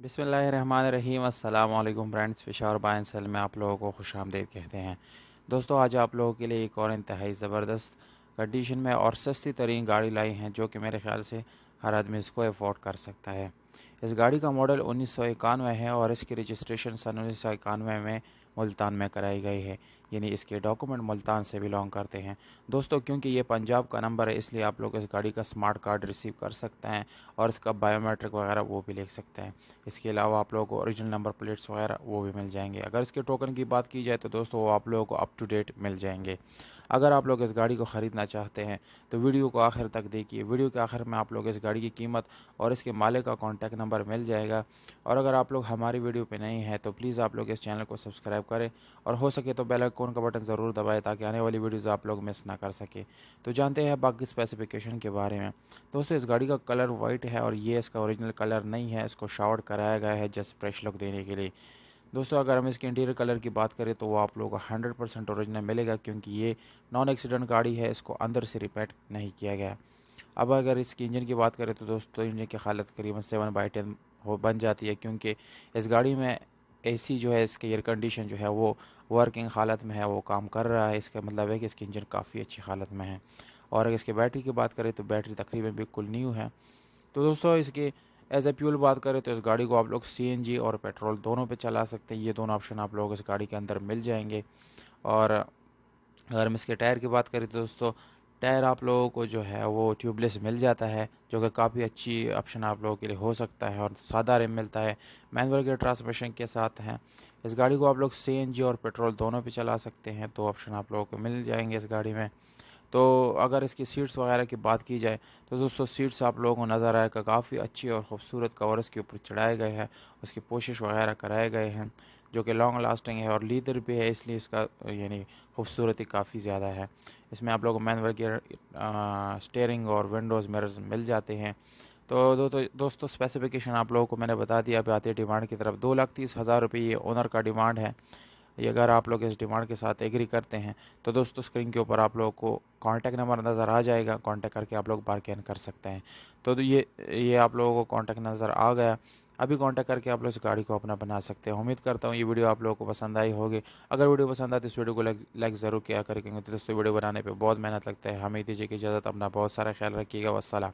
बिस्मिल्लाहिर्रहमानिर्रहीम। अस्सलाम वालेकुम फ्रेंड्स, फ़िशा और बाय एंड सेल में आप लोगों को खुशामदीद कहते हैं। दोस्तों, आज आप लोगों के लिए एक और इंतहाई ज़बरदस्त कंडीशन में और सस्ती तरीन गाड़ी लाई हैं, जो कि मेरे ख़्याल से हर आदमी इसको अफोर्ड कर सकता है। इस गाड़ी का मॉडल 1991 है और इसकी रजिस्ट्रेशन सन 1991 में मुल्तान में कराई गई है, यानी इसके डॉक्यूमेंट मुल्तान से बिलोंग करते हैं। दोस्तों, क्योंकि ये पंजाब का नंबर है, इसलिए आप लोग इस गाड़ी का स्मार्ट कार्ड रिसीव कर सकते हैं और इसका बायोमेट्रिक वगैरह वो भी लिख सकते हैं। इसके अलावा आप लोगों को ओरिजिनल नंबर प्लेट्स वगैरह वो भी मिल जाएंगे। अगर इसके टोकन की बात की जाए तो दोस्तों वो आप लोगों को अप टू डेट मिल जाएंगे। अगर आप लोग इस गाड़ी को ख़रीदना चाहते हैं तो वीडियो को आखिर तक देखिए। वीडियो के आखिर में आप लोग इस गाड़ी की कीमत और इसके मालिक का कॉन्टैक्ट नंबर मिल जाएगा। और अगर आप लोग हमारी वीडियो पे नहीं हैं तो प्लीज़ आप लोग इस चैनल को सब्सक्राइब करें और हो सके तो बेल आइकन का बटन ज़रूर दबाएं, ताकि आने वाली वीडियोज़ आप लोग मिस ना कर सके। तो जानते हैं बाकी स्पेसिफिकेशन के बारे में। दोस्तों, इस गाड़ी का कलर वाइट है और ये इसका ओरिजिनल कलर नहीं है, इसको शावर कराया गया है जस्ट फ्रेश लुक देने के लिए। दोस्तों, अगर हम इसके इंटीरियर कलर की बात करें तो वो आप लोगों को 100% ओरिजिनल मिलेगा, क्योंकि ये नॉन एक्सीडेंट गाड़ी है, इसको अंदर से रिपेयर नहीं किया गया। अब अगर इसकी इंजन की बात करें तो दोस्तों इंजन की हालत करीबन 7/10 हो बन जाती है, क्योंकि इस गाड़ी में एसी जो है, इसके एयर कंडीशन जो है वो वर्किंग हालत में है, वो काम कर रहा है। इसका मतलब है कि इसकी इंजन काफ़ी अच्छी हालत में है। और अगर इसके बैटरी की बात करें तो बैटरी तकरीबन बिल्कुल न्यू है। तो दोस्तों, इसके एज ए फ्यूल बात करें तो इस गाड़ी को आप लोग सीएनजी और पेट्रोल दोनों पे चला सकते हैं। ये दोनों ऑप्शन आप लोग इस गाड़ी के अंदर मिल जाएंगे। और अगर हम इसके टायर की बात करें तो दोस्तों टायर आप लोगों को जो है वो ट्यूबलेस मिल जाता है, जो कि काफ़ी अच्छी ऑप्शन आप लोगों के लिए हो सकता है। और सादा रिम मिलता है, मैनुअल के ट्रांसमिशन के साथ हैं। इस गाड़ी को आप लोग सीएनजी और पेट्रोल दोनों पे चला सकते हैं, तो ऑप्शन आप लोगों को मिल जाएंगे इस गाड़ी में। तो अगर इसकी सीट्स वगैरह की बात की जाए तो दोस्तों सीट्स आप लोगों को नज़र आएगा काफ़ी अच्छी और ख़ूबसूरत कवर इसके ऊपर चढ़ाए गए हैं, उसकी पोशिश वगैरह कराए गए हैं, जो कि लॉन्ग लास्टिंग है और लीदर भी है, इसलिए इसका यानी खूबसूरती काफ़ी ज़्यादा है। इसमें आप लोगों को मैनुअल गियर, स्टीयरिंग और विंडोज़ मिरर्स मिल जाते हैं। तो दोस्तों स्पेसिफिकेशन आप लोगों को मैंने बता दिया। अब आते हैं डिमांड की तरफ। 2,30,000 रुपये ये ओनर का डिमांड है। ये अगर आप लोग इस डिमांड के साथ एग्री करते हैं तो दोस्तों स्क्रीन के ऊपर आप लोगों को कॉन्टैक्ट नंबर नज़र आ जाएगा, कॉन्टैक्ट करके आप लोग बार्गेन कर सकते हैं। तो ये आप लोगों को कॉन्टैक्ट नज़र आ गया। अभी कॉन्टैक्ट करके आप लोग इस गाड़ी को अपना बना सकते हैं। उम्मीद करता हूँ ये वीडियो आप लोगों को पसंद आई होगी। अगर वीडियो पसंद आए तो इस वीडियो को लाइक ज़रूर किया करेंगे। तो दोस्तों वीडियो बनाने पर बहुत मेहनत लगता है। हमें दीजिए की इजाज़त, अपना बहुत सारा ख्याल रखिएगा। वस्सलाम।